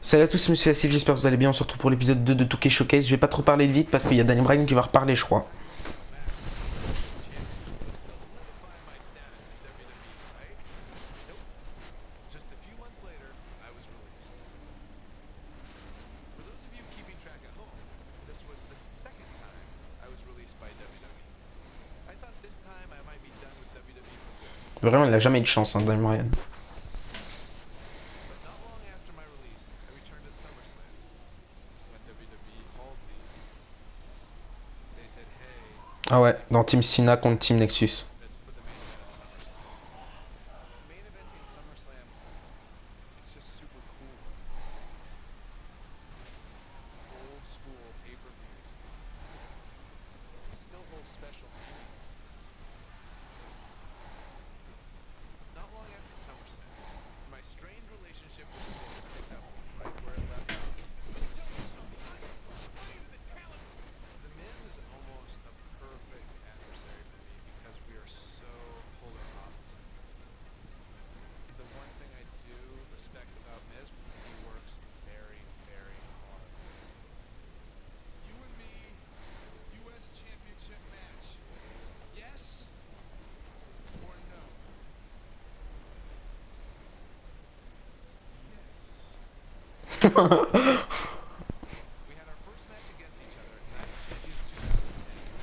Salut à tous, c'est Monsieur Lassif, j'espère que vous allez bien. On se retrouve pour l'épisode 2 de 2KSHOWCASE. Je vais pas trop parler vite parce qu'il y a Daniel Bryan qui va reparler, je crois. Vraiment, il a jamais eu de chance, hein, Daniel Bryan. Ah ouais, dans Team Cena contre Team Nexus.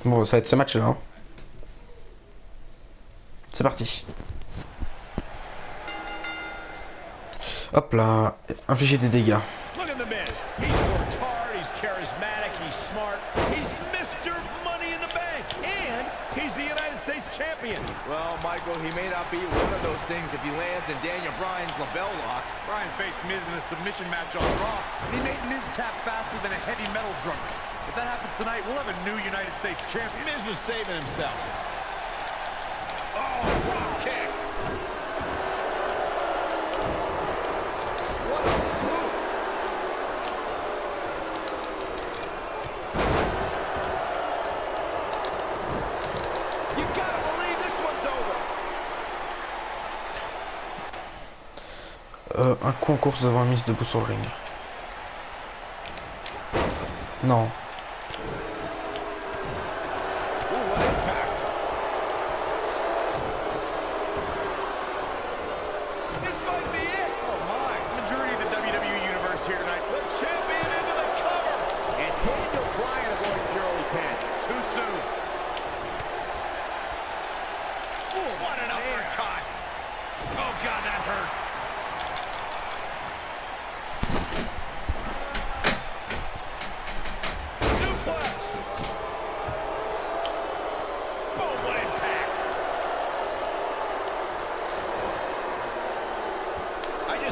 Bon, ça va être ce match là, hein. C'est parti. Hop là, infliger des dégâts. Well, Michael, he may not be one of those things if he lands in Daniel Bryan's label lock. Bryan faced Miz in a submission match on Raw, and he made Miz tap faster than a heavy metal drummer. If that happens tonight, we'll have a new United States champion. Miz was saving himself. Oh, drop kick. What a boot. You gotta believe this one's over. Un coup en course devant Miz debout sur le ring. Non.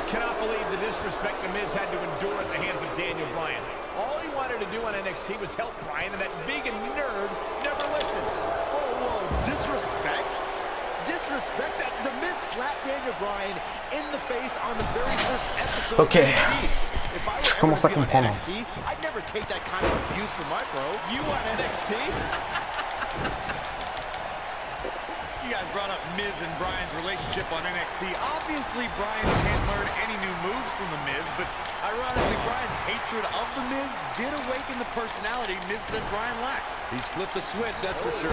Cannot believe the disrespect the Miz had to endure at the hands of Daniel Bryan. All he wanted to do on NXT was help Bryan, and that vegan nerd never listened. Oh, whoa, disrespect? Disrespect? That the Miz slapped Daniel Bryan in the face on the very first episode Ok. of NXT. If I were Je commence à ever to be on comprendre. NXT, I'd never take that kind of abuse from my bro. You on NXT? You guys brought up Miz and Bryan's relationship on NXT. Obviously, Bryan can't learn any new moves from The Miz, but ironically, Bryan's hatred of The Miz did awaken the personality Miz said Bryan lacked. He's flipped the switch, that's for sure.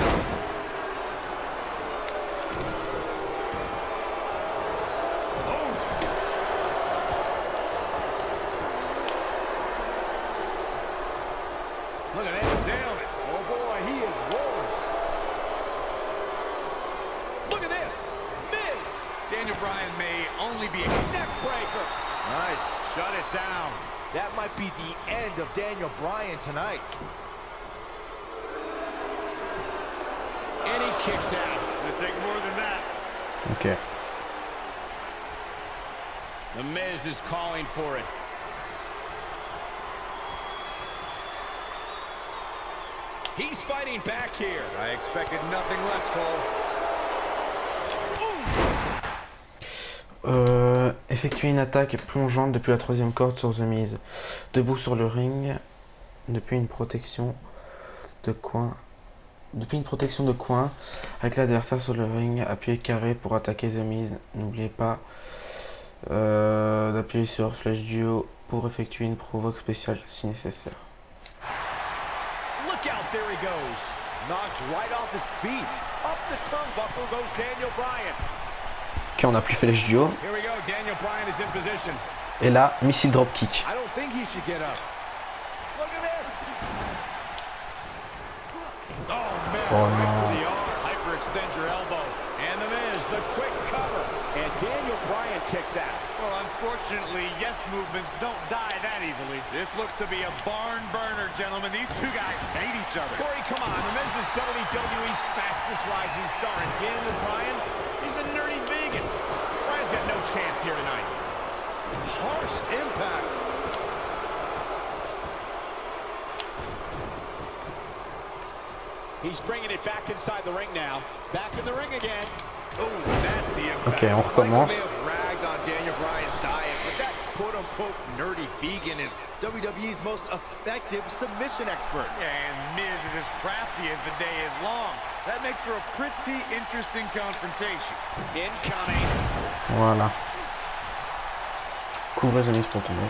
Look at that, nailed it. Oh boy, he is rolling. Look at this, Miz. Daniel Bryan may only be a neck breaker. Nice, shut it down. That might be the end of Daniel Bryan tonight. And he kicks out. Gonna take more than that. Ok. The Miz is calling for it. He's fighting back here. I expected nothing less, Cole. Effectuer une attaque plongeante depuis la troisième corde sur The Miz. Debout sur le ring, depuis une protection de coin. Depuis une protection de coin, avec l'adversaire sur le ring, appuyez carré pour attaquer The Miz. N'oubliez pas d'appuyer sur Flash du haut pour effectuer une provoque spéciale si nécessaire. Look out, there he goes. Knocked right off his feet. Up the turnbuckle goes Daniel Bryan. Ok, on a plus Flash du haut. Here we go, Daniel Bryan is in position. Et là, missile drop kick. I don't think he should get up. Look at this. Oh man, right to the arm. Hyperextend your elbow. And the Miz, the quick cover. And Daniel Bryan kicks out. Well, unfortunately, yes movements don't die that easily. This looks to be a barn burner, gentlemen. These two guys hate each other. Corey, come on. The Miz is WWE's fastest rising star. And Daniel Bryan, he's a nerdy vegan. Bryan's got no chance here tonight. Harsh impact. He's bringing it back inside the ring now. Back in the ring again. Oh, nasty impact. Ok, on recommence. Michael may have ragged on Daniel Bryan's diet, but that quote-unquote nerdy vegan is WWE's most effective submission expert. And Miz is as crafty as the day is long. That makes for a pretty interesting confrontation. Incoming. Voilà. Couvre The Miz pour tomber.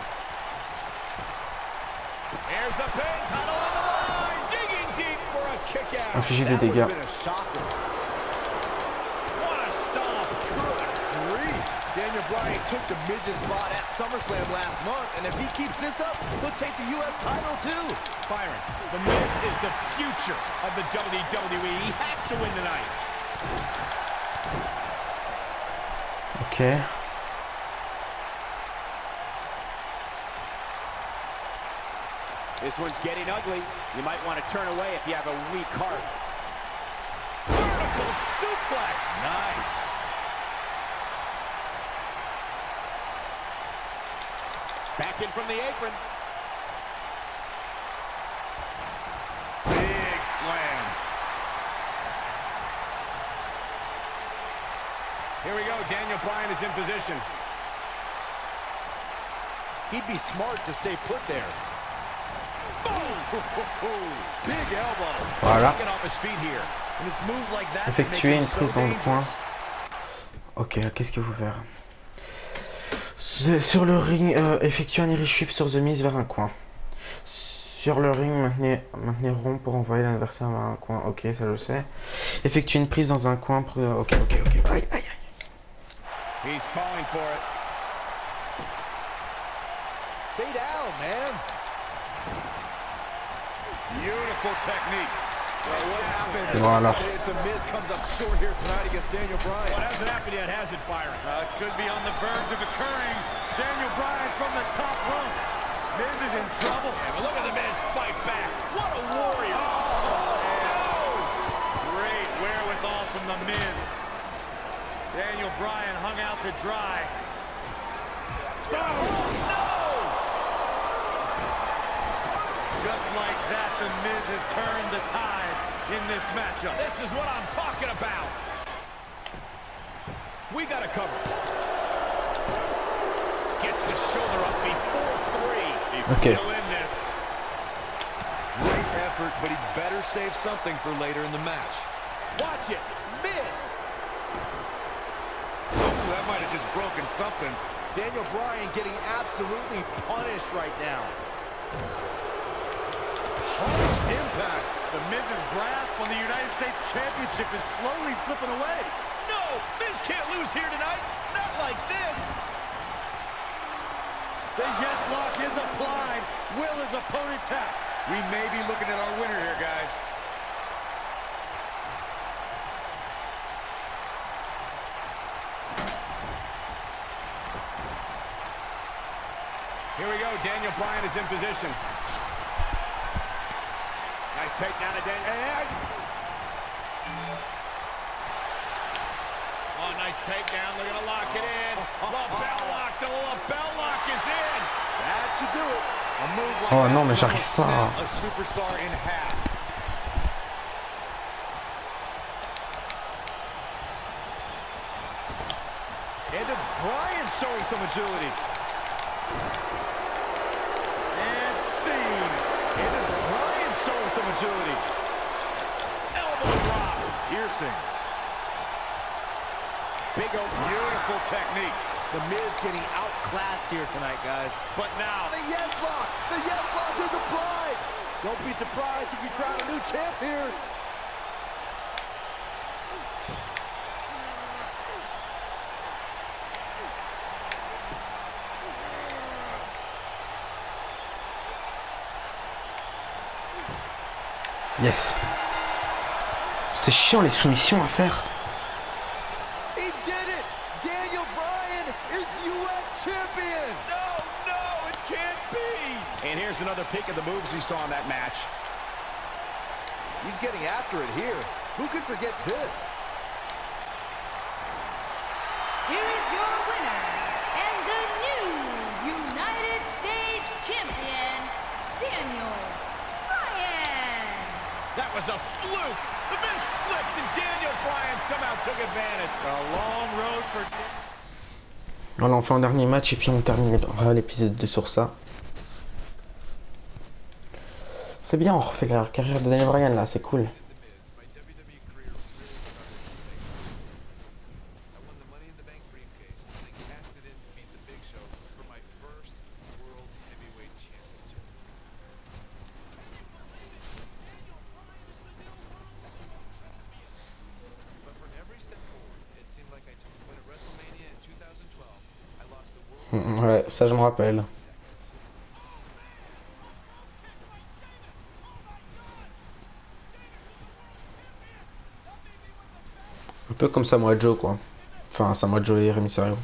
Here's the pin, title on the line. Digging deep for a kick out. Infliger des That would dégâts. have been a shocker. What a stomp. Good grief. Daniel Bryan took the Miz's spot at SummerSlam last month, and if he keeps this up, he'll take the U.S. title too. Byron, the Miz is the future of the WWE. He has to win tonight. Ok. This one's getting ugly. You might want to turn away if you have a weak heart. Vertical suplex. Nice. Back in from the apron. Big slam. Here we go. Daniel Bryan is in position. He'd be smart to stay put there. Big elbow. Voilà. Taken off his feet here. And it's moves like that that make Effectuer him une so prise dans le coin. dangerous. Ok, qu'est-ce qu'il faut faire? Sur le ring, effectuer un Irish whip sur The Miz vers un coin. Sur le ring, maintenez rond pour envoyer l'adversaire vers un coin. Ok, ça je sais. Effectuer une prise dans un coin. Pour... Ok. Aïe, aïe, aïe. He's calling for it. Stay down, man. Beautiful technique. Well, what happened? Voilà. The Miz comes up short here tonight against Daniel Bryan. What hasn't happened yet, has it, Byron? Could be on the verge of occurring. Daniel Bryan from the top rope. Miz is in trouble. Yeah, but look at the Miz fight back. What a warrior. Great wherewithal from the Miz. Daniel Bryan hung out to dry. Oh, no! Just like that, the Miz has turned the tides in this matchup. This is what I'm talking about. We got to cover. Gets the shoulder up before 3. He's Okay. still in this. Great effort, but he better save something for later in the match. Watch it. Miz. Ooh, that might have just broken something. Daniel Bryan getting absolutely punished right now. Harsh impact. The Miz's grasp on the United States Championship is slowly slipping away. No, Miz can't lose here tonight. Not like this. The yes lock is applied. Will his opponent tap? We may be looking at our winner here, guys. Here we go. Daniel Bryan is in position. Nice takedown of Daniel. Oh, nice takedown. They're going to lock it in. Lapel lock. The lapel lock is in. That should do it. A move like Oh that non, mais will j'arrive pas. snap a superstar in half. And it's Bryan showing some agility. And seen. And it's Bryan showing some agility. Elbow drop. Piercing. Big open. Beautiful technique. The Miz getting outclassed here tonight, guys. But now, The yes lock! The yes lock is applied! Don't be surprised if we crown a new champ here. Yes. C'est chiant les soumissions à faire. He did it! Daniel Bryan is U.S. champion! No, it can't be! And here's another peek of the moves he saw in that match. He's getting after it here. Who could forget this? Here is your winner, and the new United States Champion, Daniel Bryan. That was a fluke! The Miz slipped and Daniel Bryan somehow took advantage. a long road for... Voilà, on fait un dernier match et puis on terminera l'épisode 2 sur ça. C'est bien, on refait la carrière de Daniel Bryan là, c'est cool. Ouais, ça je me rappelle. Un peu comme Samoa Joe quoi. Enfin Samoa Joe et Rey Mysterio.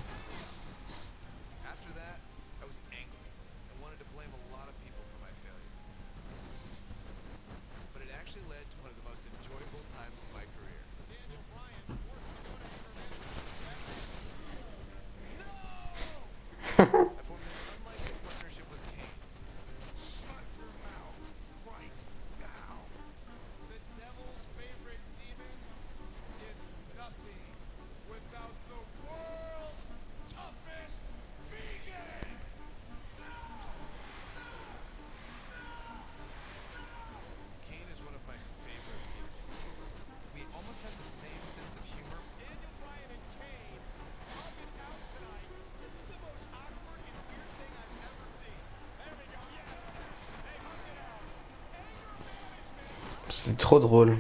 C'est trop drôle.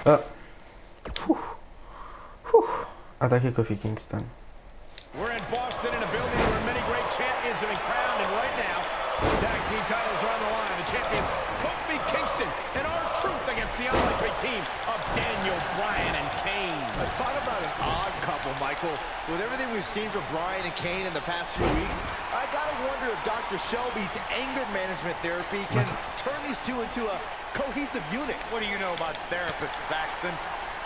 Ah. Attaquer Kofi Kingston. We're in Boston in a building where many great champions have been crowned, and right now, the tag team titles are on the line. The champions, Kofi Kingston, and R-Truth against the unlikely team of Daniel Bryan and Kane. Talk about an odd couple, Michael. With everything we've seen from Bryan and Kane in the past few weeks, I gotta wonder if Dr. Shelby's anger management therapy can turn these two into a cohesive unit. What do you know about therapists, Saxton?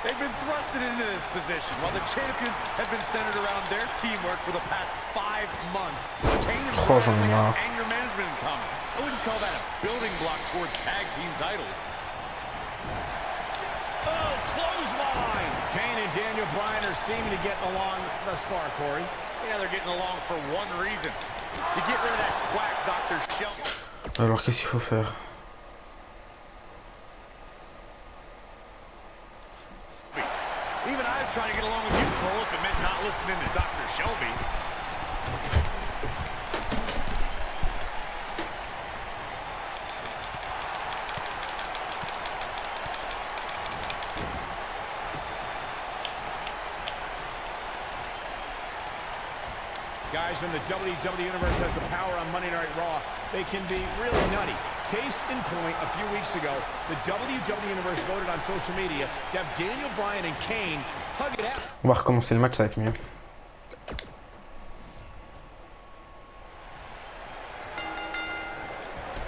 They've been thrusted into this position while the champions have been centered around their teamwork for the past 5 months. Kane and Bryan have anger management in common. I wouldn't call that a building block towards tag team titles. Oh, clothesline! Kane and Daniel Bryan are seeming to get along thus far, Corey. Yeah, they're getting along for one reason. To get rid of that quack Dr. Shelby. Alors qu'est-ce qu'il faut faire? Even I've tried to get along with you, Cole, if it meant not listening to Dr. Shelby. Guys, when the WWE Universe has the power on Monday Night Raw, they can be really nutty. Case in point, a few weeks ago, the WWE Universe voted on social media to have Daniel Bryan and Kane hug it out. On va recommencer le match, ça va être mieux.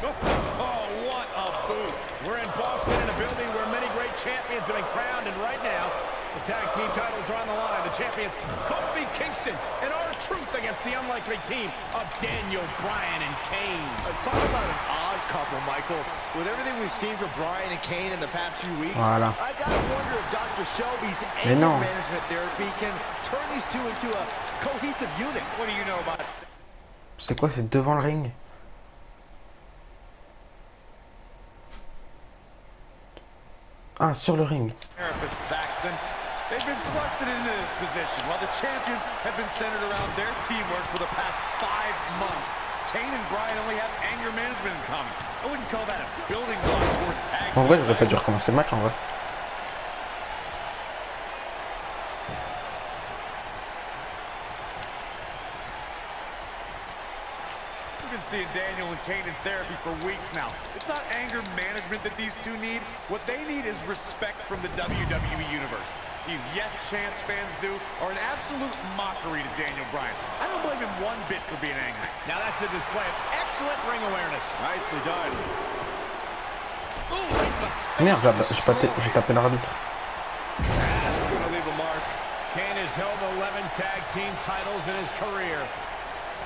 Oh, what a boot. We're in Boston in a building where many great champions have been crowned, and right now, The tag team titles are on the line. The champions, Kofi Kingston and R-Truth against the unlikely team of Daniel Bryan and Kane. Talk about an odd couple, Michael. With everything we've seen from Bryan and Kane in the past few weeks, Voilà. I gotta wonder if Dr. Shelby's Mais anger non. management therapy can turn these two into a cohesive unit. What do you know about it? C'est quoi, c'est devant le ring? Ah, sur le ring. Therapist Saxton. They've been thrusted into this position while the champions have been centered around their teamwork for the past 5 months. Kane and Bryan only have anger management in common. I wouldn't call that a building block towards tag En team vrai, j'aurais pas dû titles. recommencer le match en vrai. We've been seeing Daniel and Kane in therapy for weeks now. It's not anger management that these two need. What they need is respect from the WWE Universe. These Yes Chance fans do are an absolute mockery to Daniel Bryan. I don't blame him one bit for being angry. Now that's a display of excellent ring awareness. Nicely done. Ooh, right in the face. Merde, j'ai tapé l'arbitre. That's going to leave a mark. Kane has held 11 tag team titles in his career.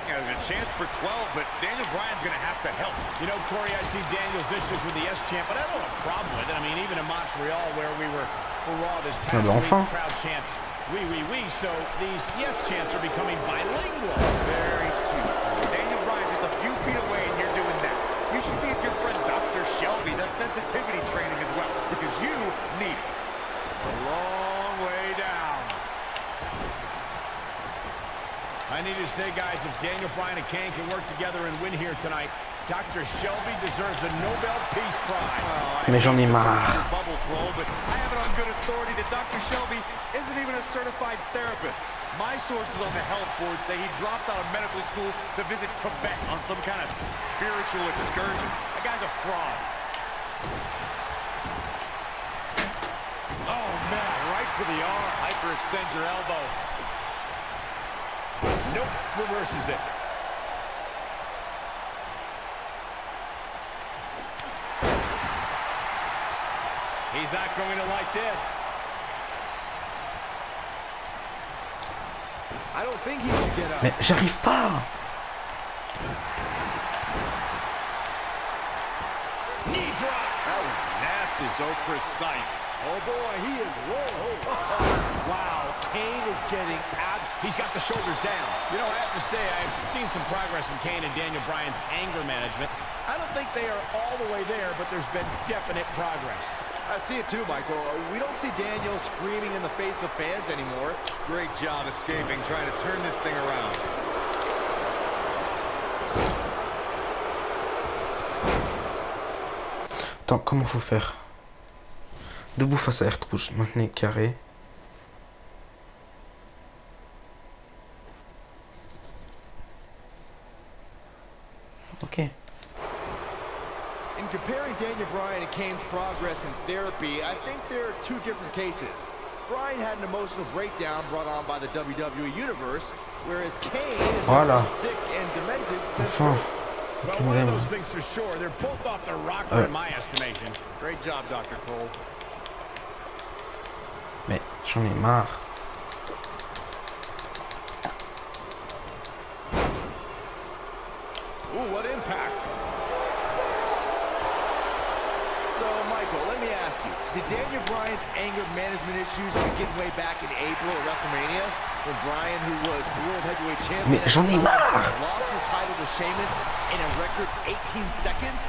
Yeah, there's a chance for 12, but Daniel Bryan's going to have to help. You know, Corey, I see Daniel's issues with the S-Champ, but I don't have a problem with it. I mean, even in Montreal, where we were for Raw this past week, the crowd chants, oui, oui, oui. So these Yes chants are becoming bilingual. Very cute. Daniel Bryan's just a few feet away, and you're doing that. You should see if your friend Dr. Shelby does sensitivity training as well, because you need it. A long way down. I need to say, guys, if Daniel Bryan and Kane can work together and win here tonight, Dr. Shelby deserves a Nobel Peace Prize. Mais j'en ai marre. Bubble throw, but I have it on good authority that Dr. Shelby isn't even a certified therapist. My sources on the health board say he dropped out of medical school to visit Tibet on some kind of spiritual excursion. That guy's a fraud. Oh, man, right to the arm. Hyperextend your elbow. Nope, reverses it. He's not going to like this. I don't think he should get up. Mais j'arrive pas. Knee drop. That was nasty. So precise. Oh boy, he is rolling. Wow, Kane is getting abs. He's got the shoulders down. You know, I have to say, I've seen some progress in Kane and Daniel Bryan's anger management. I don't think they are all the way there, but there's been definite progress. I see it too, Michael. We don't see Daniel screaming in the face of fans anymore. Great job escaping, trying to turn this thing around. Attends, comment faut faire? Debout face à R-Trouche, maintenez carré. Ok. In comparing Daniel Bryan and Kane's progress in therapy, I think there are two different cases. Bryan had an emotional breakdown brought on by the WWE Universe, whereas Kane is Voilà. just been sick and demented since Enfin. birth. Well, one of those things for sure. They're both off their rocker in my estimation. Great job, Dr. Cole. Mais j'en ai marre. Ooh, what impact. So, Michael, let me ask you, did Daniel Bryan's anger management issues begin way back in April at WrestleMania? When Bryan, who was World Heavyweight Champion, Mais j'en ai marre. lost his title to Sheamus in a record 18 seconds?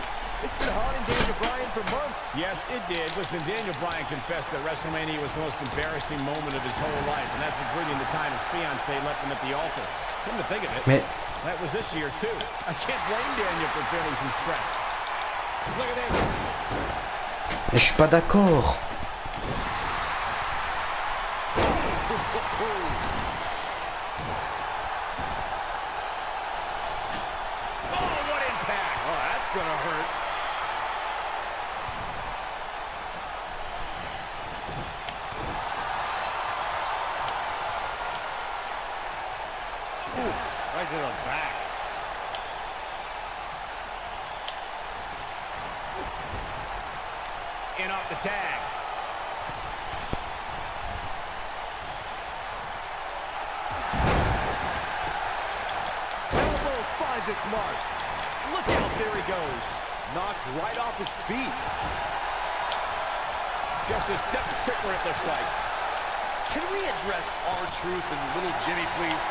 It's been haunting Daniel Bryan for months. Yes, it did. Listen, Daniel Bryan confessed that WrestleMania was the most embarrassing moment of his whole life, and that's including the time his fiancée left him at the altar. Come to think of it, Mais that was this year, too. I can't blame Daniel for feeling some stress. Look at this. je suis pas d'accord. Oh, what impact. Oh, that's gonna hurt. Right to the back. In off the tag. finds its mark. Look out, there he goes. Knocked right off his feet. Just a step quicker, it looks like. Can we address R-Truth and little Jimmy, please?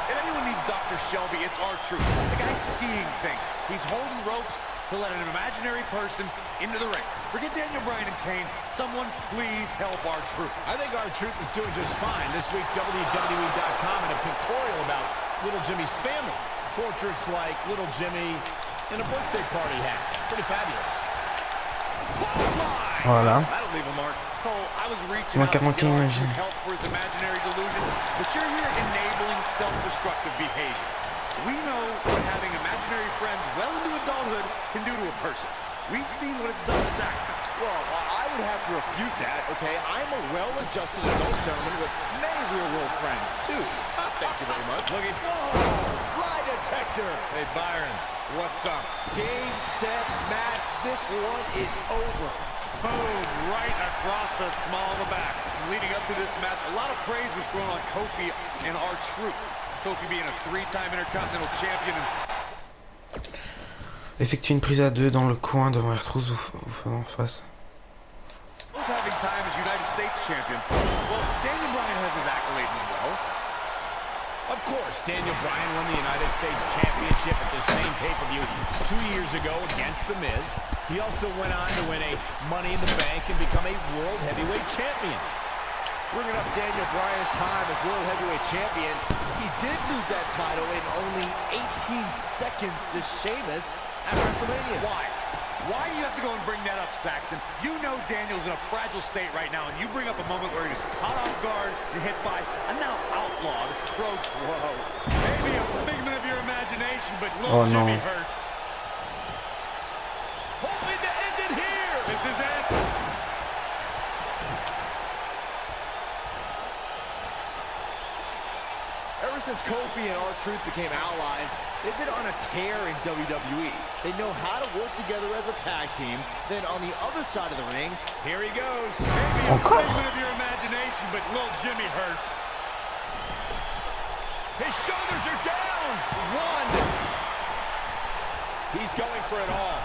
If anyone needs Dr. Shelby, it's R-Truth. The guy's seeing things. He's holding ropes to let an imaginary person into the ring. Forget Daniel Bryan and Kane. Someone please help R-Truth. I think R-Truth is doing just fine. This week, WWE.com had a pictorial about little Jimmy's family. Portraits like little Jimmy in a birthday party hat. Pretty fabulous. Clothesline! Voilà. That'll leave a mark. Cole, I was reaching Moins out to get 41, R-Truth help for his imaginary delusion, but you're here enabling self-destructive behavior. We know what having imaginary friends well into adulthood can do to a person. We've seen what it's done to Saxton. Well, I would have to refute that, okay? I'm a well-adjusted adult gentleman with many real-world friends, too. Thank you very much. Look at... Whoa! Lie detector! Hey, Byron, what's up? Game, set, match. This one is over. Boom, right across the small of the back. Leading up to this match, a lot of praise was thrown on Kofi and R-Truth. Kofi being a 3-time Intercontinental Champion. Effectue une prise à 2 dans le coin devant R-Truth ou en face. Both having time as United States Champion. Well, Daniel Bryan has his accolades as well. Of course, Daniel Bryan won the United States Championship at the same pay-per-view 2 years ago against The Miz. He also went on to win a Money in the Bank and become a World Heavyweight Champion. Bringing up Daniel Bryan's time as World Heavyweight Champion, he did lose that title in only 18 seconds to Sheamus at WrestleMania. Why? Why do you have to go and bring that up, Saxton? You know Daniel's in a fragile state right now, and you bring up a moment where he was caught off guard and hit by a now outlawed broke. Whoa. Maybe a figment of your imagination, but little Jimmy hurts. Hoping to end it here. This is it. Ever since Kofi and R-Truth became allies, they've been on a tear in WWE. They know how to work together as a tag team. Then on the other side of the ring, Here he goes. Maybe a figment of your imagination, but little Jimmy hurts. His shoulders are down. One. He's going for it all.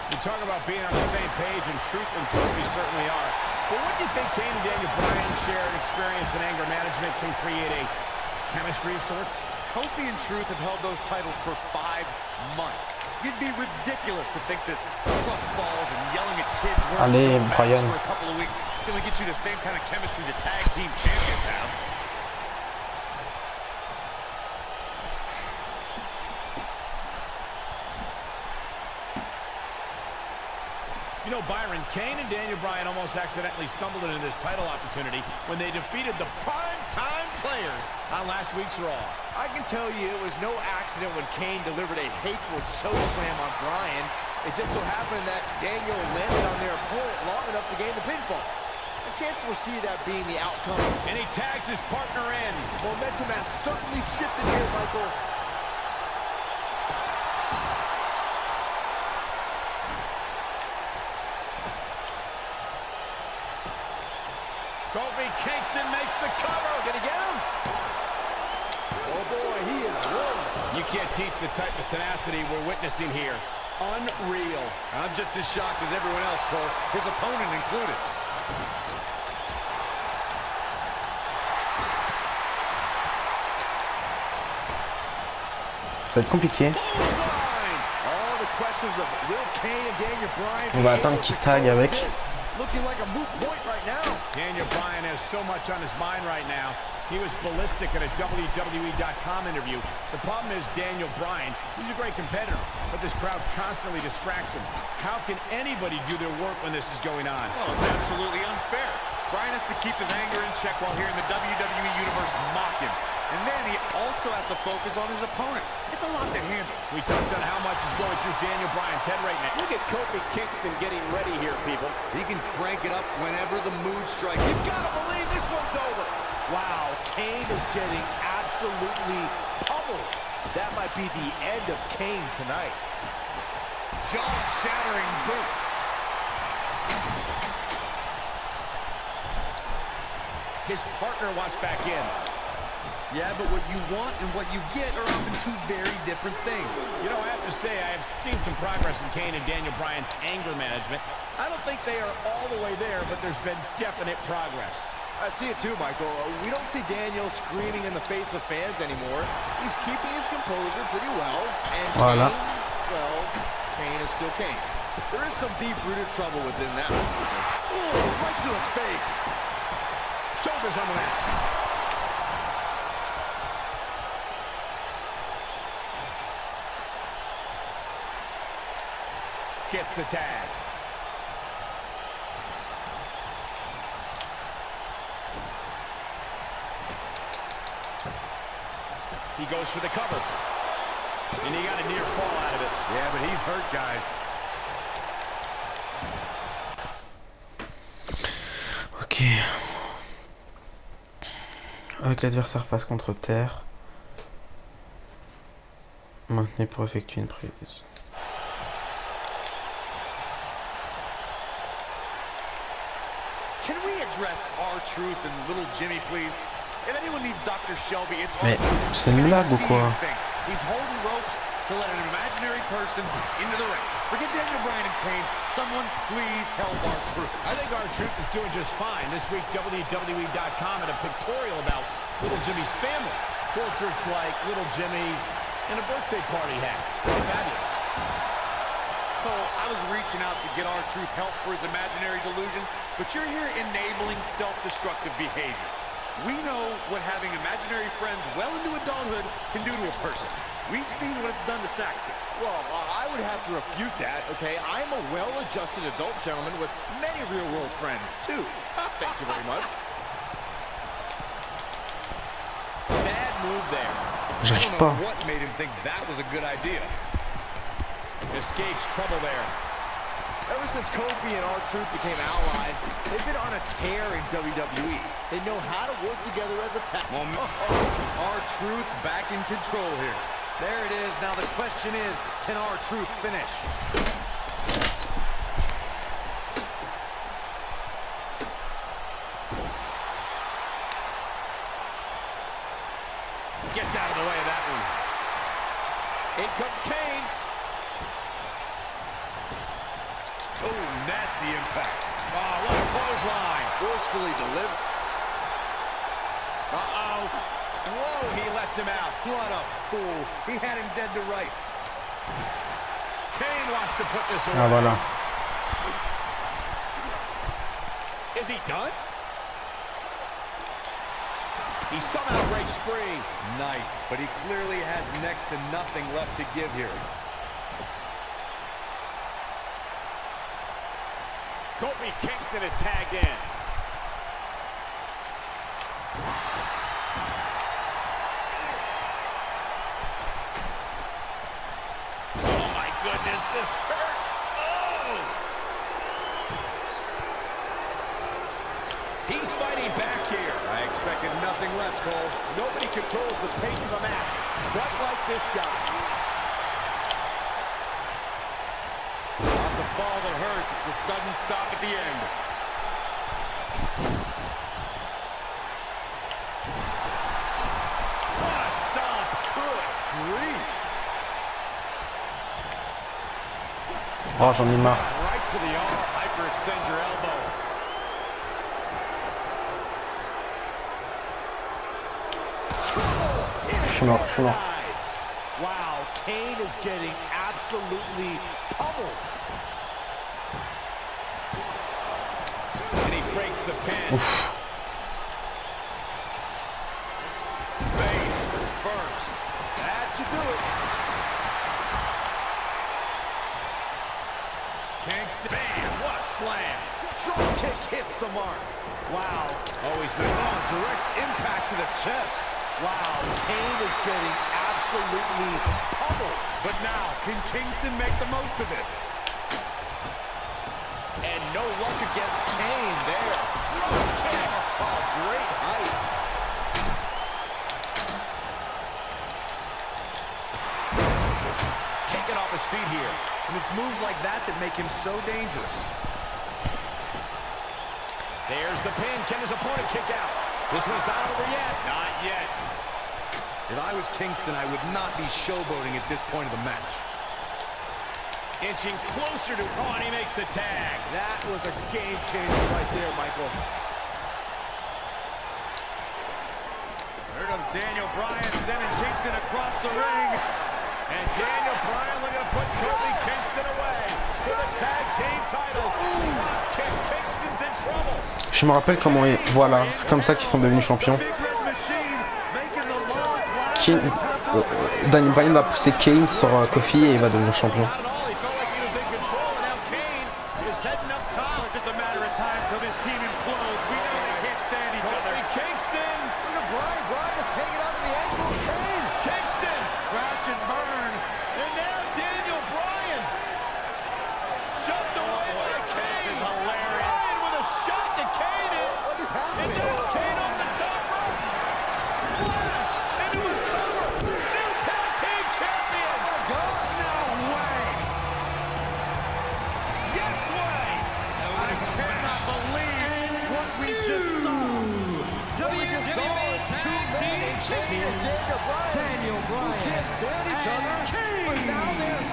You talk about being on the same page, and Truth and Kofi certainly are. But what do you think Kane and Daniel Bryan's shared experience in anger management can create a chemistry of sorts? Kofi and Truth have held those titles for 5 months. You'd be ridiculous to think that trust falls and yelling at kids Allez, Brian. for a couple of weeks is going to get you the same kind of chemistry the tag team champions have. You know, Byron, Kane and Daniel Bryan almost accidentally stumbled into this title opportunity when they defeated the prime-time players on last week's Raw. I can tell you it was no accident when Kane delivered a hateful chokeslam on Bryan. It just so happened that Daniel landed on their opponent long enough to gain the pinfall. I can't foresee that being the outcome. And he tags his partner in. Momentum has certainly shifted here, Michael. Kofi Kingston makes the cover. Gonna get him? Oh boy, he is rolling. You can't teach the type of tenacity we're witnessing here. Unreal. I'm just as shocked as everyone else, Cole, his opponent included. Ça va être compliqué. All the questions of will Kane and Daniel Bryan On va attendre qu'il tag avec. Looking like a moot point right now. Daniel Bryan has so much on his mind right now. He was ballistic at a WWE.com interview. The problem is Daniel Bryan, he's a great competitor, but this crowd constantly distracts him. How can anybody do their work when this is going on? Well, it's absolutely unfair. Bryan has to keep his anger in check while hearing the WWE Universe mock him. And then he also has to focus on his opponent. It's a lot to handle. We touched on how much is going through Daniel Bryan's head right now. Look at Kofi Kingston getting ready here, people. He can crank it up whenever the mood strikes. You gotta believe this one's over. Wow, Kane is getting absolutely pummeled. That might be the end of Kane tonight. Jaw-shattering boot. His partner wants back in. Yeah, but what you want and what you get are often two very different things. You know, I have to say, I have seen some progress in Kane and Daniel Bryan's anger management. I don't think they are all the way there, but there's been definite progress. I see it too, Michael. We don't see Daniel screaming in the face of fans anymore. He's keeping his composure pretty well. And Voilà. Kane, well, Kane is still Kane. There is some deep-rooted trouble within that. Ooh, right to the face. Shoulders on the mat. Gets the tag. He goes for the cover. And he got a near fall out of it. Yeah, but he's hurt, guys. Ok. Avec l'adversaire face contre terre. Maintenez pour effectuer une prise. Can we address R-Truth and Little Jimmy, please? If anyone needs Dr. Shelby, it's Mais R-Truth. c'est une blague ou quoi? He's holding ropes to let an imaginary person into the ring. Forget Daniel Bryan and Kane. Someone please help R-Truth. I think R-Truth is doing just fine. This week, WWE.com had a pictorial about Little Jimmy's family. Portraits like Little Jimmy and a birthday party hat. Fabulous. Cole, I was reaching out to get R-Truth help for his imaginary delusion, but you're here enabling self-destructive behavior. We know what having imaginary friends well into adulthood can do to a person. We've seen what it's done to Saxton. Well, I would have to refute that, okay? I'm a well-adjusted adult gentleman with many real-world friends, too. Thank you very much. Bad move there. I J'arrive don't know pas. what made him think that was a good idea. Escapes trouble there. Ever since Kofi and R-Truth became allies, they've been on a tear in WWE. They know how to work together as a team. R-Truth back in control here. There it is. Now the question is, can R-Truth finish? Gets out of the way of that one. In comes Kane. Oh, nasty impact. Oh, what a clothesline. Forcefully delivered. Uh-oh. Whoa, he lets him out. What a fool. He had him dead to rights. Kane wants to put this away. Ah voilà. Is he done? He somehow breaks free. Nice, but he clearly has next to nothing left to give here. Kofi Kingston is tagged in. Oh my goodness, this hurts. Oh! He's fighting back here. I expected nothing less, Cole. Nobody controls the pace of a match quite like this guy. Not the fall that hurts, it's the sudden stop at the end. What a stomp. Good grief. Oh, j'en ai marre. Right to the arm. Hyperextend your elbow. Je suis mort, je suis mort. Wow, Kane is getting absolutely pummeled. And he breaks the pin. Face first. That should do it. Kingston. Man, what a slam. Drop kick hits the mark. Wow. Oh, he's been on. Direct impact to the chest. Wow, Kane is getting absolutely pummeled. But now, can Kingston make the most of this? And no luck against Kane there. Drop kick. Oh, great height. Taken off his feet here. And it's moves like that that make him so dangerous. There's the pin. Can his opponent kick out? This one's not over yet. Not yet. If I was Kingston, I would not be showboating at this point of the match. Inching closer to, oh, and he makes the tag. That was a game changer right there, Michael. There comes Daniel Bryan sending Kingston across the ring. And Daniel Bryan looking to put Kofi Kingston away for the tag team titles. Drop kick, Kingston's in trouble. Je me rappelle comment... Voilà, c'est comme ça qu'ils sont devenus champions. Daniel Bryan va pousser Kane sur Kofi et il va devenir champion. Not at all, he felt like he was in control, and now Kane is heading up top. It's just a matter of time till this team implodes. We know they can't stand each other. Kofi Kingston. Look at Bryan. Bryan is hanging on to the ankle of Kane. Kingston. Crash and burn. And now Daniel Bryan. Shoved away by Kane. This is hilarious. Bryan with a shot to Kane. What is And happening? there's Kane on the top rope. Splash into a cover. New tag team champions. No way. Yes way. I cannot believe what we just saw. WWE Tag Team Champions Daniel Bryan Can't stand each other. and But now Kane. they're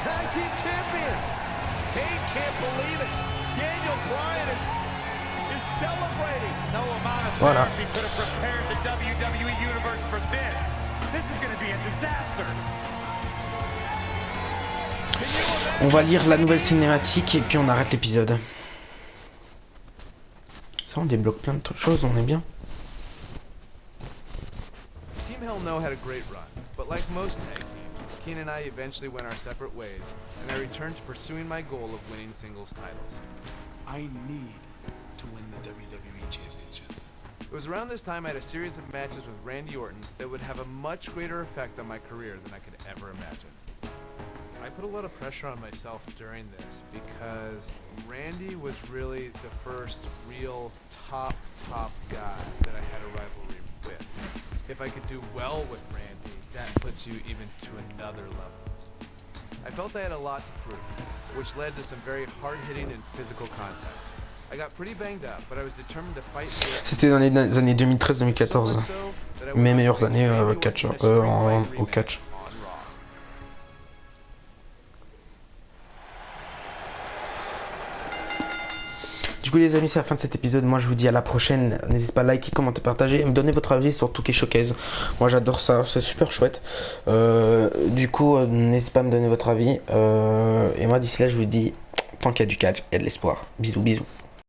tag team champions. Kane can't believe it. Daniel Bryan is celebrating. No amount of Voilà. therapy could have prepared the WWE Universe for this. This is going to be a disaster. On va lire la nouvelle cinématique et puis on arrête l'épisode. Ça, on débloque plein de choses, on est bien. Team Hell No had a great run, but like most tag teams, Keen and I eventually went our separate ways, and I returned to pursuing my goal of winning singles titles. I need to win the WWE Championship. It was around this time I had a series of matches with Randy Orton that would have a much greater effect on my career than I could ever imagine. I put a lot of pressure on myself during this because Randy was really the first real top guy that I had a rivalry with. If I could do well with Randy, that puts you even to another level. I felt I had a lot to prove, which led to some very hard-hitting and physical contests. I got pretty banged up, but I was determined to fight through it. C'était dans les années 2013-2014. So much so that I went Mes on meilleures to années Randy Orton catch, in a street fight au rematch catch. on Raw. Du coup les amis, c'est la fin de cet épisode. Moi je vous dis à la prochaine. N'hésitez pas à liker, commenter, partager et me donner votre avis sur 2KSHOWCASE. Moi j'adore ça, c'est super chouette. Du coup n'hésitez pas à me donner votre avis. Et moi d'ici là je vous dis, tant qu'il y a du catch, il y a de l'espoir. Bisous bisous.